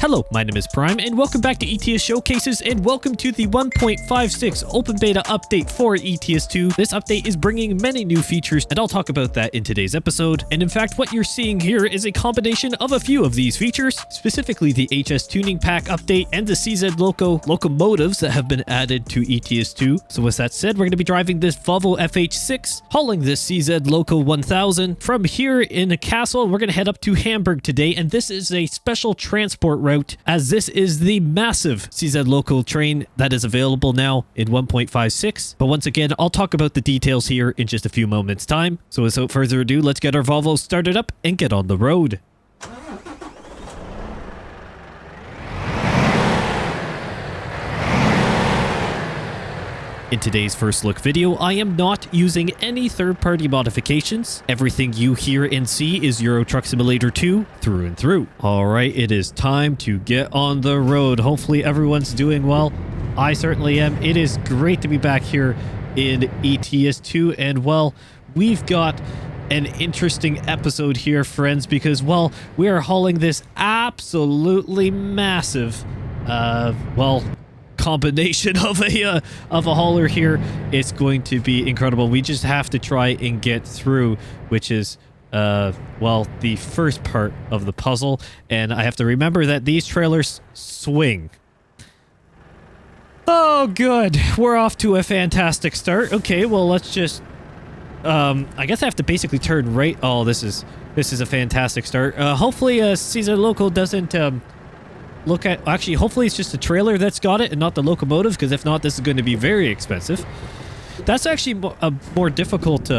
Hello, my name is Prime, and welcome back to ETS Showcases, and welcome to the 1.56 open beta update for ETS2. This update is bringing many new features, and I'll talk about that in today's episode. And in fact, what you're seeing here is a combination of a few of these features, specifically the HS Tuning Pack update and the CZ LOKO locomotives that have been added to ETS2. So with that said, we're going to be driving this Volvo FH6, hauling this CZ LOKO 1000 from here in a castle. We're going to head up to Hamburg today, and this is a special transport route, as this is the massive CZ LOKO train that is available now in 1.56. But once again, I'll talk about the details here in just a few moments time. So without further ado, let's get our Volvo started up and get on the road. In today's first look video, I am not using any third-party modifications. Everything you hear and see is Euro Truck Simulator 2 through and through. All right, it is time to get on the road. Hopefully everyone's doing well. I certainly am. It is great to be back here in ETS2, and well, we've got an interesting episode here, friends, because well, we are hauling this absolutely massive, combination of a hauler here. It's going to be incredible. We just have to try and get through, which is well, the first part of the puzzle, and I have to remember that these trailers swing. Oh good, we're off to a fantastic start. Okay, well, let's just I guess I have to basically turn right. Oh, this is a fantastic start. Hopefully CZ LOKO doesn't look at, actually, hopefully it's just the trailer that's got it and not the locomotive, because if not, this is going to be very expensive. That's actually a more difficult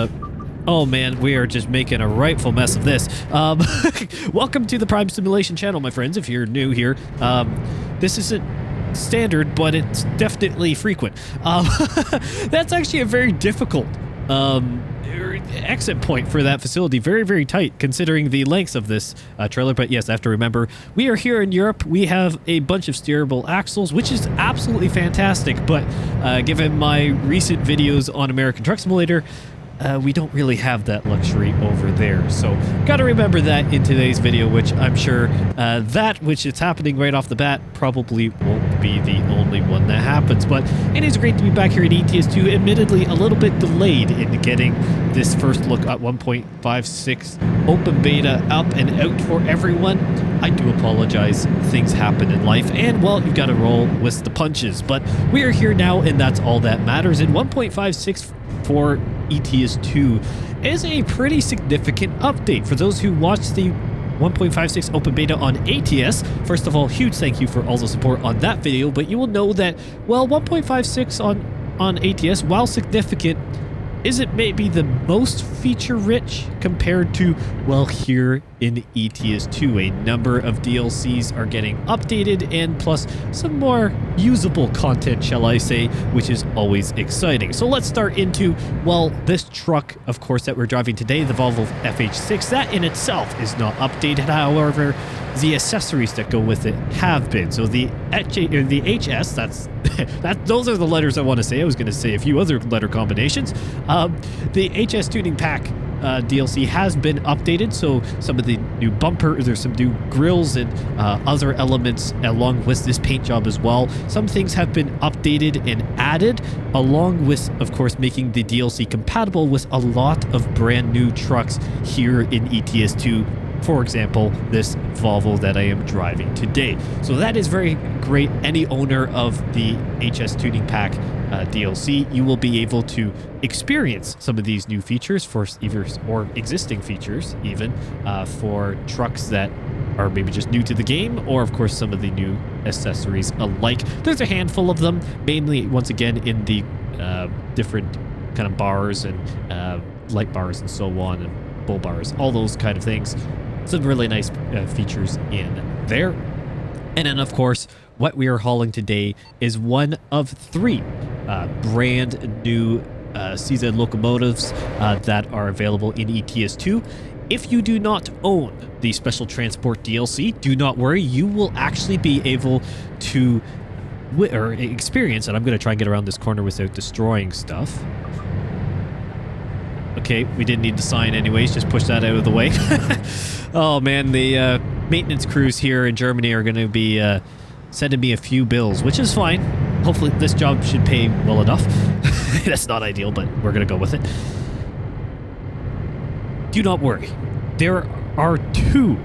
oh man, we are just making a rightful mess of this. Welcome to the Prime Simulation channel, my friends, if you're new here. This isn't standard, but it's definitely frequent. That's actually a very difficult exit point for that facility. Very, very tight considering the lengths of this trailer. But yes, I have to remember, we are here in Europe. We have a bunch of steerable axles, which is absolutely fantastic. But given my recent videos on American Truck Simulator, we don't really have that luxury over there. So got to remember that in today's video, which I'm sure that which is happening right off the bat probably won't be the only one that happens. But it is great to be back here at ETS2, admittedly a little bit delayed in getting this first look at 1.56 open beta up and out for everyone. I do apologize. Things happen in life, and well, you've got to roll with the punches. But we are here now, and that's all that matters. In 1.56 for ETS2 is a pretty significant update. For those who watched the 1.56 open beta on ATS, first of all, huge thank you for all the support on that video, but you will know that, well, 1.56 on ATS, while significant, isn't maybe the most feature-rich compared to, well, here in ETS2. A number of DLCs are getting updated, and plus some more usable content, shall I say, which is always exciting. So let's start into, well, this truck, of course, that we're driving today, the Volvo FH6. That in itself is not updated, however, the accessories that go with it have been. So the HS, those are the letters I want to say. I was going to say a few other letter combinations. The HS Tuning Pack DLC has been updated, so some of the new bumper, there's some new grills and other elements along with this paint job as well. Some things have been updated and added, along with, of course, making the DLC compatible with a lot of brand new trucks here in ETS2. For example, this Volvo that I am driving today. So that is very great. Any owner of the HS Tuning Pack DLC, you will be able to experience some of these new features for either, or existing features even, for trucks that are maybe just new to the game, or of course some of the new accessories alike. There's a handful of them, mainly once again in the different kind of bars and light bars and so on, and bull bars, all those kind of things. Some really nice features in there. And then, of course, what we are hauling today is one of three brand new CZ locomotives that are available in ETS2. If you do not own the Special Transport DLC, do not worry. You will actually be able to experience, and I'm going to try and get around this corner without destroying stuff. Okay, we didn't need the sign anyways, just push that out of the way. Oh man, the maintenance crews here in Germany are going to be sending me a few bills, which is fine. Hopefully this job should pay well enough. That's not ideal, but we're going to go with it. Do not worry. There are 2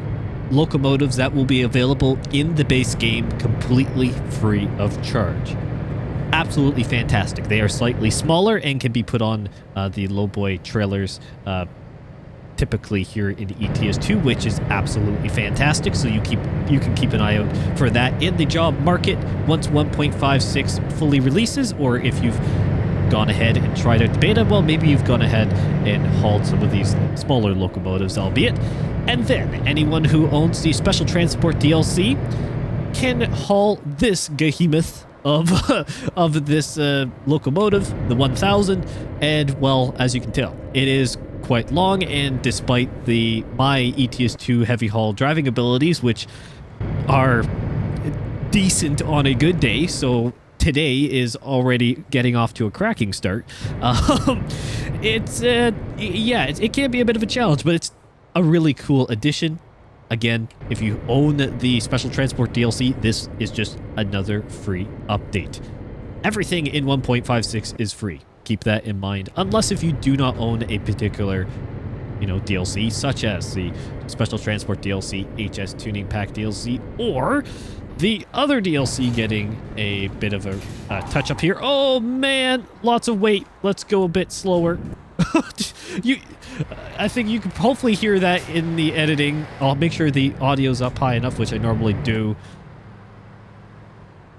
locomotives that will be available in the base game completely free of charge. Absolutely fantastic. They are slightly smaller and can be put on the lowboy trailers typically here in ETS2, which is absolutely fantastic. So you can keep an eye out for that in the job market once 1.56 fully releases, or if you've gone ahead and tried out the beta, well, maybe you've gone ahead and hauled some of these smaller locomotives, albeit. And then anyone who owns the Special Transport DLC can haul this behemoth of this locomotive, the 1000, and well, as you can tell, it is quite long, and despite my ETS2 heavy haul driving abilities, which are decent on a good day, so today is already getting off to a cracking start. It can be a bit of a challenge, but it's a really cool addition. Again, if you own the Special Transport DLC, this is just another free update. Everything in 1.56 is free. Keep that in mind, unless if you do not own a particular, DLC, such as the Special Transport DLC, HS Tuning Pack DLC, or the other DLC getting a bit of a touch up here. Oh man, lots of weight. Let's go a bit slower. I think you can hopefully hear that in the editing. I'll make sure the audio's up high enough, which I normally do.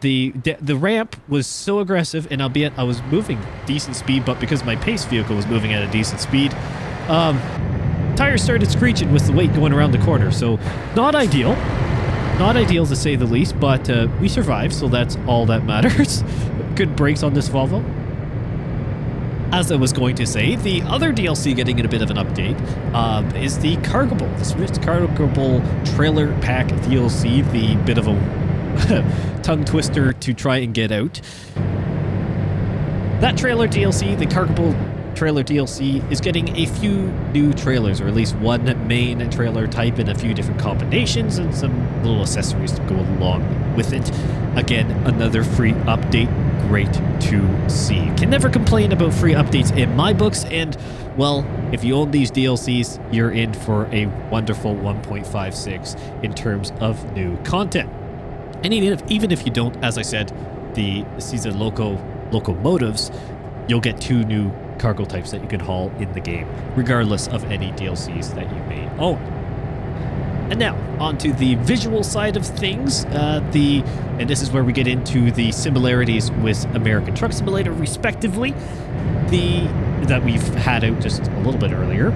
The ramp was so aggressive, and albeit I was moving decent speed, but because my pace vehicle was moving at a decent speed, tires started screeching with the weight going around the corner. So not ideal. Not ideal to say the least, but we survived, so that's all that matters. Good brakes on this Volvo. As I was going to say, the other DLC getting a bit of an update is the Cargable, the Swift Cargable Trailer Pack DLC, the bit of a tongue twister to try and get out. That trailer DLC, the Cargable trailer DLC, is getting a few new trailers, or at least one main trailer type in a few different combinations and some little accessories to go along with it. Again, another free update. Great to see. Can never complain about free updates in my books, and well, if you own these DLCs, you're in for a wonderful 1.56 in terms of new content. And even if you don't, as I said, the season locomotives, you'll get 2 new cargo types that you can haul in the game, regardless of any DLCs that you may own. And now, onto the visual side of things, and this is where we get into the similarities with American Truck Simulator, respectively, that we've had out just a little bit earlier,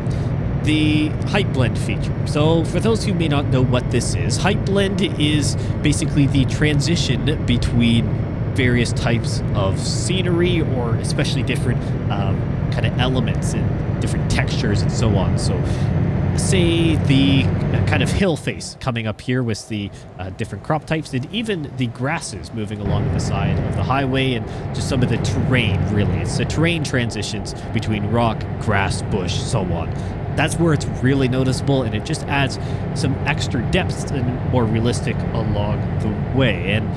the Hype Blend feature. So, for those who may not know what this is, Hype Blend is basically the transition between various types of scenery, or especially different kind of elements and different textures and so on. So, say the kind of hill face coming up here with the different crop types, and even the grasses moving along the side of the highway, and just some of the terrain, really. It's the terrain transitions between rock, grass, bush, so on. That's where it's really noticeable, and it just adds some extra depth and more realistic along the way. And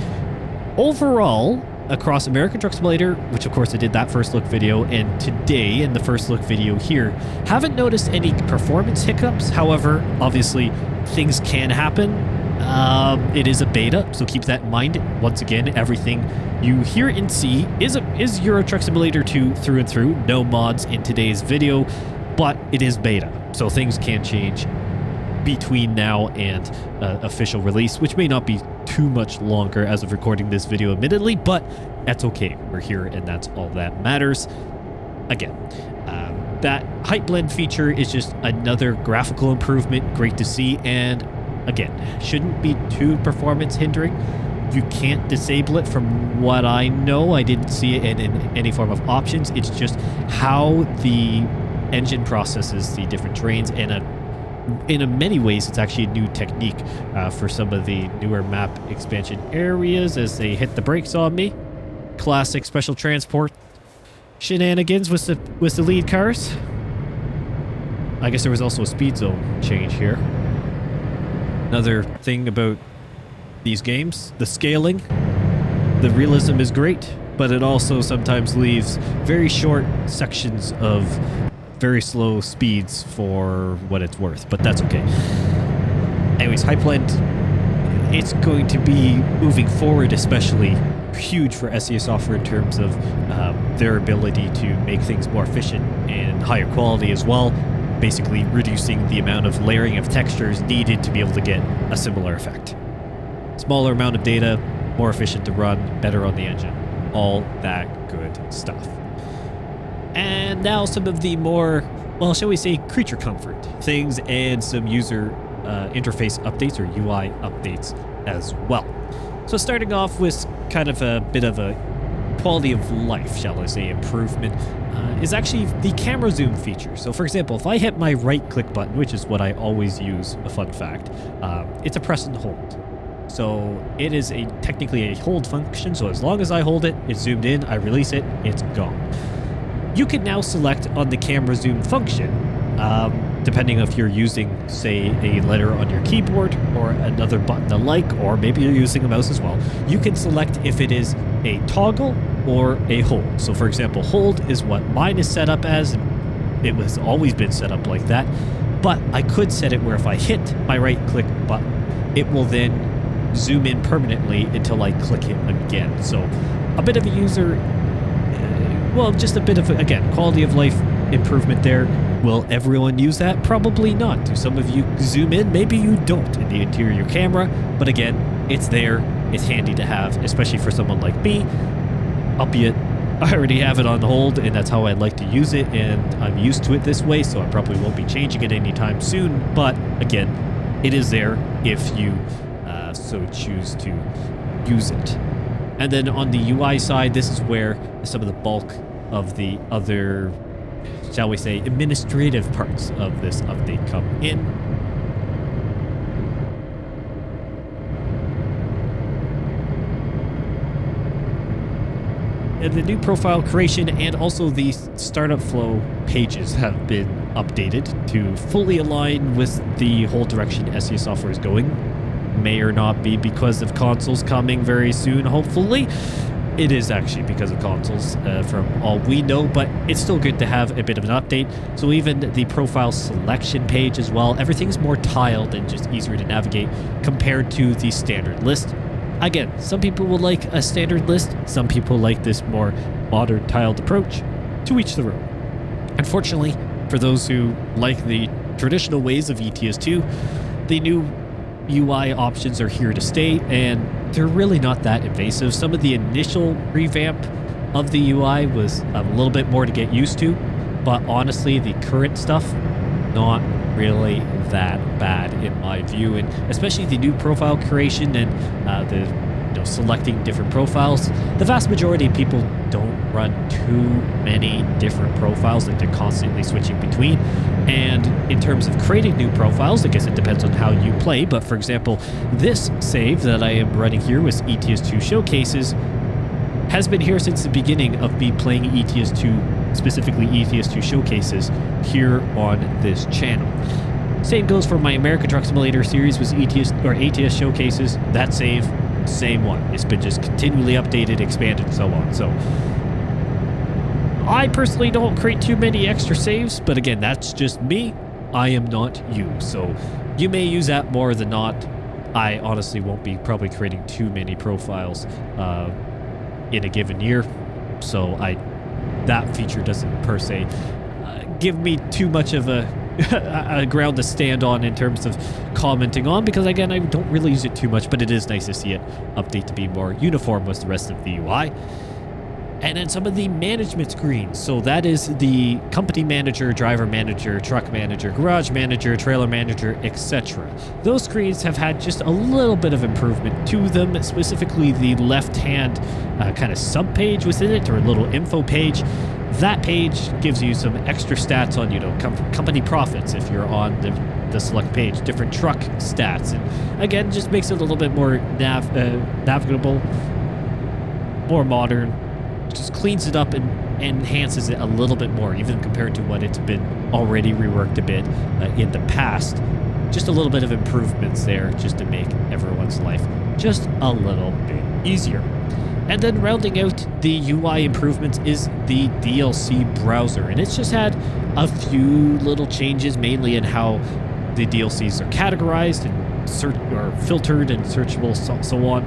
overall, across American Truck Simulator, which of course I did that first look video, and today in the first look video here, haven't noticed any performance hiccups. However, obviously things can happen. It is a beta, so keep that in mind. Once again, everything you hear and see is Euro Truck Simulator 2 through and through. No mods in today's video, but it is beta, so things can change between now and official release, which may not be too much longer as of recording this video, admittedly, but that's okay. We're here, and that's all that matters. Again, that Hype Blend feature is just another graphical improvement. Great to see, and again, shouldn't be too performance hindering. You can't disable it from what I know. I didn't see it in any form of options. It's just how the engine processes the different terrains, and in many ways, it's actually a new technique for some of the newer map expansion areas as they hit the brakes on me. Classic Special Transport shenanigans with the lead cars. I guess there was also a speed zone change here. Another thing about these games, the scaling, the realism is great, but it also sometimes leaves very short sections of very slow speeds for what it's worth, but that's okay. Anyways, Hypeland, it's going to be moving forward, especially huge for SES software in terms of their ability to make things more efficient and higher quality as well, basically reducing the amount of layering of textures needed to be able to get a similar effect. Smaller amount of data, more efficient to run, better on the engine, all that good stuff. And now some of the more, well, shall we say, creature comfort things and some user interface updates or UI updates as well. So starting off with kind of a bit of a quality of life, shall I say, improvement, is actually the camera zoom feature. So for example, if I hit my right click button, which is what I always use, a fun fact, it's a press and hold. So it is technically a hold function. So as long as I hold it, it's zoomed in, I release it, it's gone. You can now select on the camera zoom function, depending if you're using, say, a letter on your keyboard or another button alike, or maybe you're using a mouse as well. You can select if it is a toggle or a hold. So for example, hold is what mine is set up as. It has always been set up like that, but I could set it where if I hit my right click button, it will then zoom in permanently until I click it again. So a bit of a user, well, just a bit of, again, quality of life improvement there. Will everyone use that? Probably not. Do some of you zoom in? Maybe you don't in the interior camera, but again, it's there. It's handy to have, especially for someone like me, albeit I already have it on hold and that's how I like to use it, and I'm used to it this way, so I probably won't be changing it anytime soon. But again, it is there if you so choose to use it. And then on the UI side, this is where some of the bulk of the other, shall we say, administrative parts of this update come in. And the new profile creation and also the startup flow pages have been updated to fully align with the whole direction SES software is going. May or not be because of consoles coming very soon, hopefully. It is actually because of consoles, from all we know, but it's still good to have a bit of an update. So even the profile selection page as well, everything's more tiled and just easier to navigate compared to the standard list. Again, some people will like a standard list, some people like this more modern tiled approach. To each their own. Unfortunately, for those who like the traditional ways of ETS2, the new UI options are here to stay, and they're really not that invasive. Some of the initial revamp of the UI was a little bit more to get used to, but honestly, the current stuff, not really that bad in my view, and especially the new profile creation and the selecting different profiles. The vast majority of people don't run too many different profiles that they're constantly switching between. And in terms of creating new profiles, I guess it depends on how you play, but for example, this save that I am running here with ETS2 showcases has been here since the beginning of me playing ETS2, specifically ETS2 showcases here on this channel. Same goes for my American Truck Simulator series with ATS showcases. That save, same one. It's been just continually updated, expanded, and so on. So I personally don't create too many extra saves, but again, that's just me. I am not you. So you may use that more than not. I honestly won't be probably creating too many profiles in a given year. So that feature doesn't per se give me too much of a ground to stand on in terms of commenting on, because again, I don't really use it too much, but it is nice to see it update to be more uniform with the rest of the UI. And then some of the management screens. So that is the company manager, driver manager, truck manager, garage manager, trailer manager, etc. Those screens have had just a little bit of improvement to them, specifically the left-hand kind of sub-page within it, or a little info page. That page gives you some extra stats on, company profits if you're on the select page, different truck stats. And again, just makes it a little bit more navigable, more modern. Just cleans it up and enhances it a little bit more, even compared to what it's been already reworked a bit in the past. just a little bit of improvements there just to make everyone's life just a little bit easier. And then rounding out the UI improvements is the DLC browser, and it's just had a few little changes, mainly in how the DLCs are categorized and filtered and searchable, so on.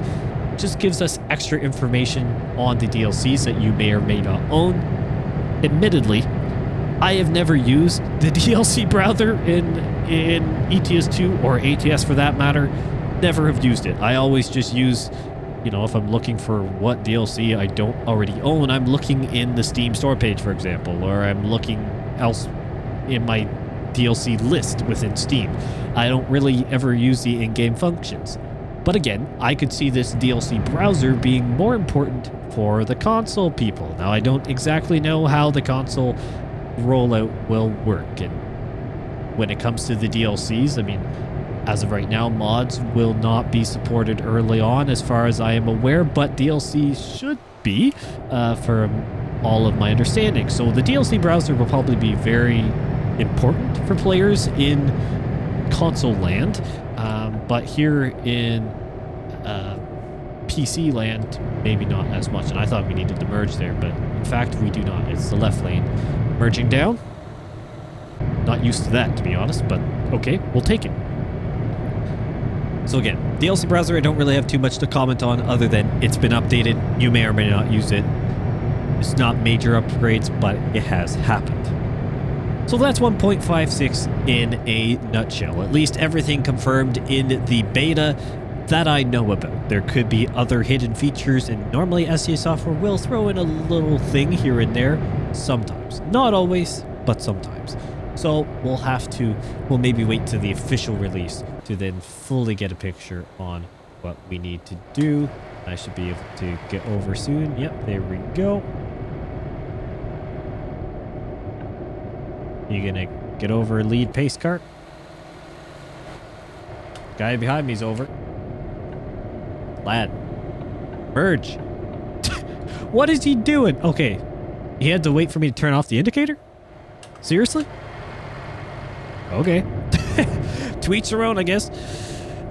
Just gives us extra information on the DLCs that you may or may not own. Admittedly, I have never used the DLC browser in ETS2 or ATS for that matter. Never have used it. I always just use, if I'm looking for what DLC I don't already own, I'm looking in the Steam store page, for example, or I'm looking else in my DLC list within Steam. I don't really ever use the in-game functions. But again, I could see this DLC browser being more important for the console people. Now, I don't exactly know how the console rollout will work, and when it comes to the DLCs, I mean, as of right now, mods will not be supported early on as far as I am aware, but DLC should be, from all of my understanding. So the DLC browser will probably be very important for players in console land, but here in PC land, maybe not as much. And I thought we needed to merge there, but in fact we do not. It's the left lane merging down. Not used to that, to be honest, but okay, we'll take it. So again, DLC browser, I don't really have too much to comment on other than it's been updated. You may or may not use it. It's not major upgrades, but it has happened. So that's 1.56 in a nutshell. At least everything confirmed in the beta that I know about. There could be other hidden features, and normally SEA Software will throw in a little thing here and there sometimes. Not always, but sometimes. So we'll maybe wait to the official release to then fully get a picture on what we need to do. I should be able to get over soon. Yep, there we go. You gonna get over lead pace cart? Guy behind me's over. Lad. Merge. What is he doing? Okay. He had to wait for me to turn off the indicator? Seriously? Okay. To each their own, I guess.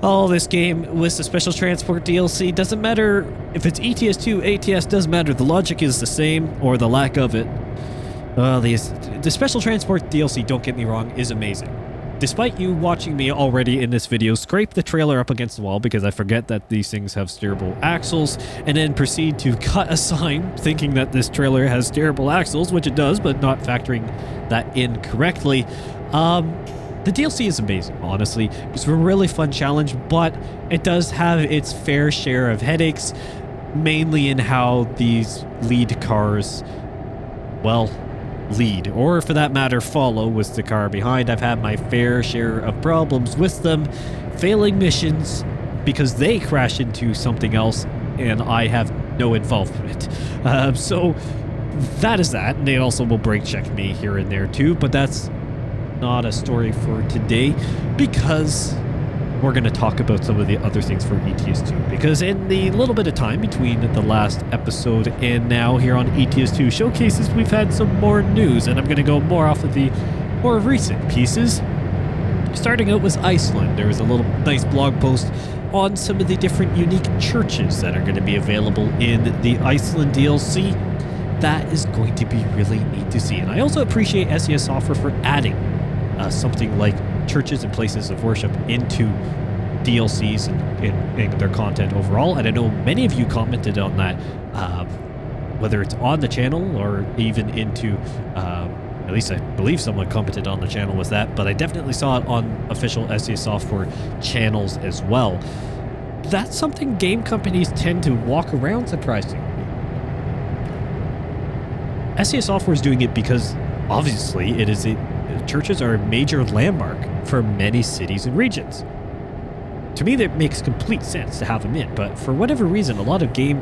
Oh, this game with the special transport DLC doesn't matter if it's ETS2, ATS, doesn't matter. The logic is the same, or the lack of it. The special transport DLC, don't get me wrong, is amazing. Despite you watching me already in this video scrape the trailer up against the wall because I forget that these things have steerable axles, and then proceed to cut a sign thinking that this trailer has steerable axles, which it does, but not factoring that in correctly. The DLC is amazing, honestly. It's a really fun challenge, but it does have its fair share of headaches, mainly in how these lead cars, well, lead, or for that matter follow with the car behind. I've had my fair share of problems with them, failing missions because they crash into something else and I have no involvement. So that is that. And they also will brake check me here and there too, but that's not a story for today because we're going to talk about some of the other things for ETS2, because in the little bit of time between the last episode and now here on ETS2 Showcases, we've had some more news, and I'm going to go more off of the more recent pieces. Starting out with Iceland, there was a little nice blog post on some of the different unique churches that are going to be available in the Iceland DLC. That is going to be really neat to see, and I also appreciate SEA Software for adding something like churches and places of worship into DLCs and their content overall. And I know many of you commented on that, whether it's on the channel or even into, at least I believe someone commented on the channel with that, but I definitely saw it on official SEA Software channels as well. That's something game companies tend to walk around, surprisingly. SEA Software is doing it because obviously churches are a major landmark for many cities and regions. To me, that makes complete sense to have them in, but for whatever reason, a lot of game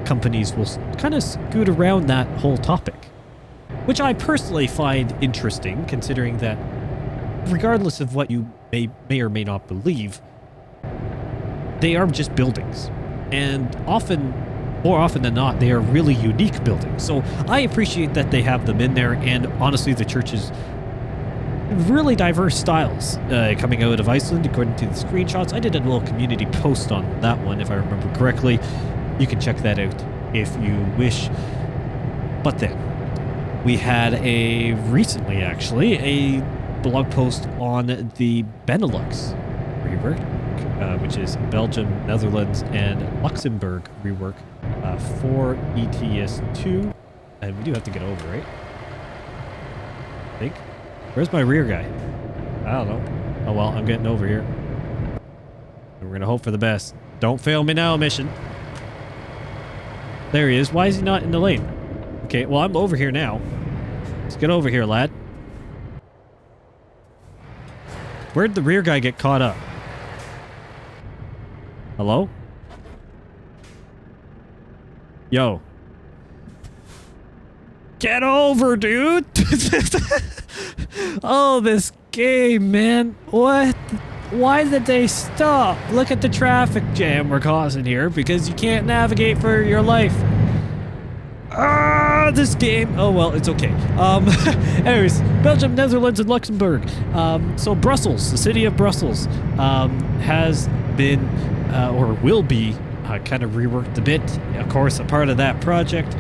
companies will kind of scoot around that whole topic, which I personally find interesting, considering that regardless of what you may or may not believe, they are just buildings, and more often than not, they are really unique buildings. So I appreciate that they have them in there, and honestly, the churches really diverse styles coming out of Iceland, according to the screenshots. I did a little community post on that one, if I remember correctly. You can check that out if you wish. But then, we had recently actually, a blog post on the Benelux rework, which is Belgium, Netherlands, and Luxembourg rework for ETS2. And we do have to get over, right? I think. Where's my rear guy? I don't know. Oh well, I'm getting over here. And we're gonna hope for the best. Don't fail me now, mission. There he is. Why is he not in the lane? Okay, well, I'm over here now. Let's get over here, lad. Where'd the rear guy get caught up? Hello? Yo. Get over, dude! Oh, this game, man. What? Why did they stop? Look at the traffic jam we're causing here because you can't navigate for your life. Ah, this game. Oh, well, it's okay. Anyways, Belgium, Netherlands, and Luxembourg. So Brussels, the city of Brussels, has been, or will be, kind of reworked a bit. Of course, a part of that project.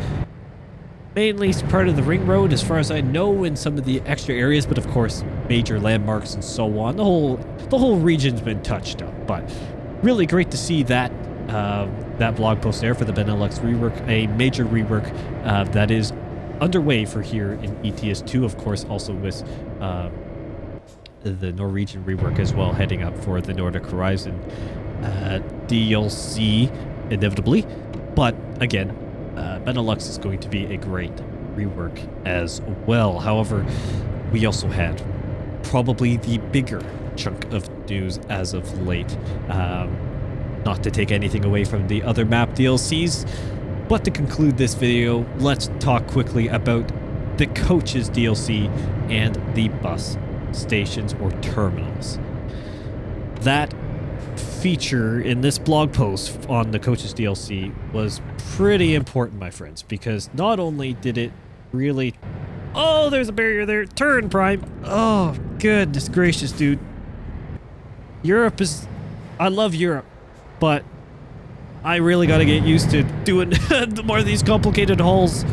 Mainly part of the ring road, as far as I know, in some of the extra areas, but of course, major landmarks and so on. The whole region's been touched up, but really great to see that that blog post there for the Benelux rework, a major rework that is underway for here in ETS2, of course, also with the Norwegian rework as well, heading up for the Nordic Horizon DLC, inevitably. But again, Benelux is going to be a great rework as well. However, we also had probably the bigger chunk of news as of late. Not to take anything away from the other map DLCs, but to conclude this video, let's talk quickly about the coaches DLC and the bus stations or terminals. That feature in this blog post on the coaches DLC was pretty important, my friends, because not only did it really... Oh, there's a barrier there. Turn, Prime. Oh, goodness gracious, dude. Europe is... I love Europe, but I really got to get used to doing more of these complicated hauls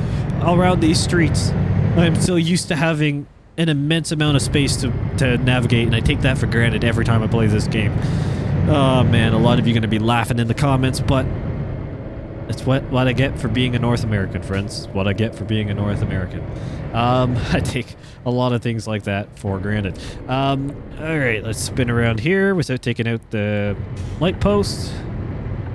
around these streets. I'm so used to having an immense amount of space to navigate, and I take that for granted every time I play this game. Oh man, a lot of you are going to be laughing in the comments, but it's what I get for being a North American, friends. What I get for being a North American. I take a lot of things like that for granted. Alright, let's spin around here without taking out the light post.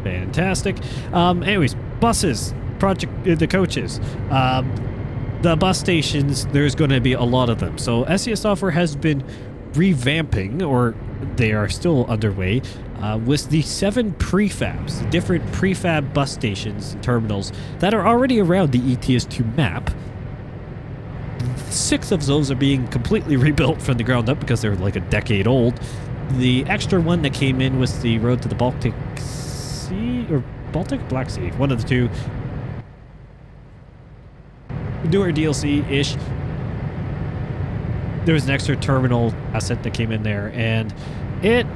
Fantastic. Anyways, buses, the coaches. The bus stations, there's going to be a lot of them. So SES Software has been revamping, or they are still underway, with the 7 prefabs, different prefab bus stations, terminals that are already around the ETS2 map. 6 of those are being completely rebuilt from the ground up because they're like a decade old. The extra one that came in was the road to the Baltic Sea, or Black Sea, one of the two. Newer DLC-ish. There was an extra terminal asset that came in there, and it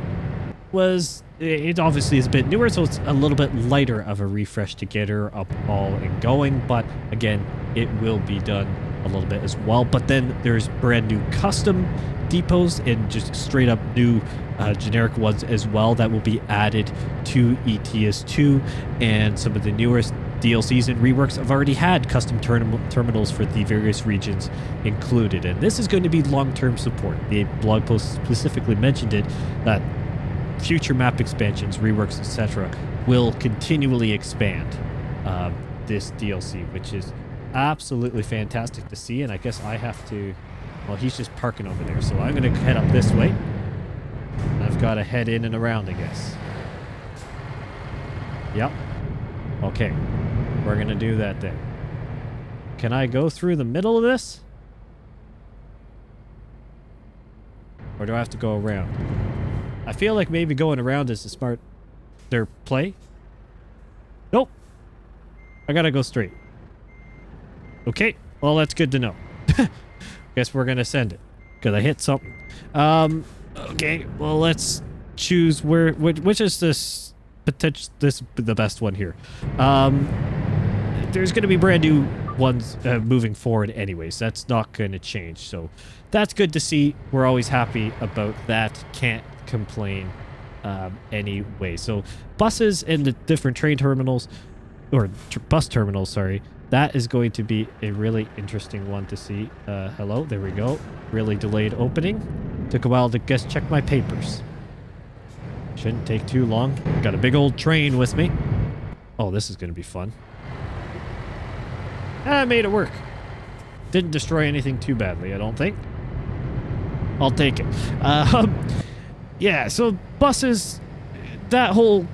obviously is a bit newer, so it's a little bit lighter of a refresh to get her up all and going, but again, it will be done a little bit as well. But then there's brand new custom depots and just straight up new generic ones as well that will be added to ETS2, and some of the newest DLCs and reworks have already had custom terminals for the various regions included, and this is going to be long-term support. The blog post specifically mentioned it, that future map expansions, reworks, etc. will continually expand this DLC, which is absolutely fantastic to see. And I guess I have to... Well, he's just parking over there, so I'm going to head up this way. I've got to head in and around, I guess. Yep. Okay. We're going to do that then. Can I go through the middle of this? Or do I have to go around? I feel like maybe going around is a smarter play. Nope. I gotta go straight. Okay. Well, that's good to know. Guess we're gonna send it. Because I hit something. Okay, well, let's choose which is this the best one here. There's going to be brand new ones moving forward anyways. That's not going to change. So that's good to see. We're always happy about that. Can't complain anyway. So buses and the different train terminals, or bus terminals, sorry, that is going to be a really interesting one to see. Hello, there we go. Really delayed opening. Took a while to check my papers. Shouldn't take too long. Got a big old train with me. Oh, this is going to be fun. I made it work. Didn't destroy anything too badly, I don't think. I'll take it. Yeah, so buses, that whole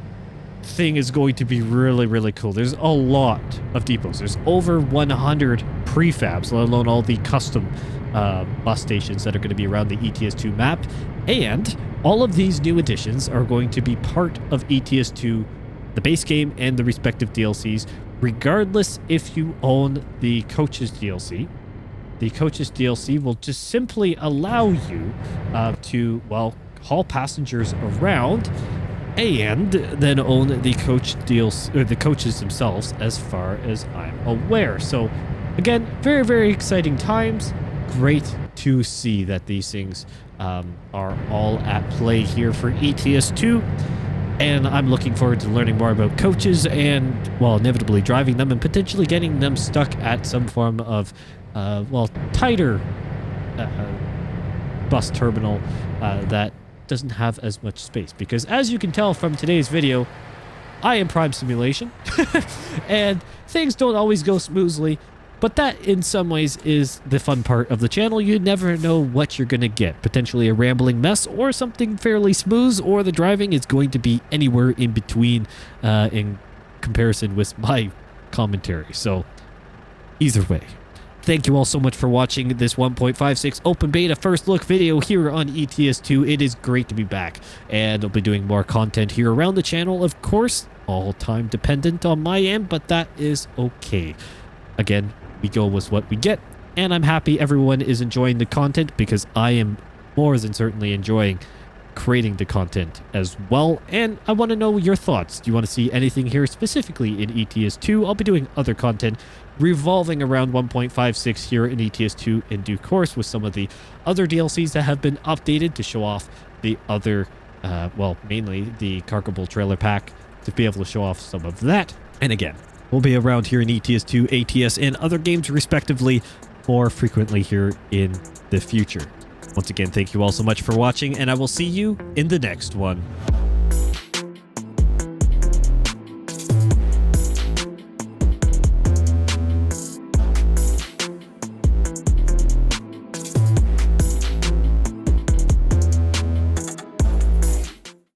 thing is going to be really, really cool. There's a lot of depots. There's over 100 prefabs, let alone all the custom bus stations that are going to be around the ETS2 map. And all of these new additions are going to be part of ETS2, the base game, and the respective DLCs, regardless if you own the Coaches DLC. The Coaches DLC will just simply allow you to, well, haul passengers around and then own the coach DLC, or the coaches themselves, as far as I'm aware. So again, very, very exciting times. Great to see that these things are all at play here for ETS2. And I'm looking forward to learning more about coaches and, well, inevitably driving them and potentially getting them stuck at some form of, well, tighter bus terminal that doesn't have as much space. Because as you can tell from today's video, I am Prime Simulation and things don't always go smoothly. But that, in some ways, is the fun part of the channel. You never know what you're going to get. Potentially a rambling mess or something fairly smooth, or the driving is going to be anywhere in between in comparison with my commentary. So, either way. Thank you all so much for watching this 1.56 open beta first look video here on ETS2. It is great to be back, and I'll be doing more content here around the channel, of course. All time dependent on my end, but that is okay. Again, we go with what we get, and I'm happy everyone is enjoying the content, because I am more than certainly enjoying creating the content as well. And I want to know your thoughts. Do you want to see anything here specifically in ETS2? I'll be doing other content revolving around 1.56 here in ETS2 in due course, with some of the other DLCs that have been updated to show off the other, well, mainly the cargable trailer pack, to be able to show off some of that. And again, we'll be around here in ETS2, ATS, and other games respectively more frequently here in the future. Once again, thank you all so much for watching, and I will see you in the next one.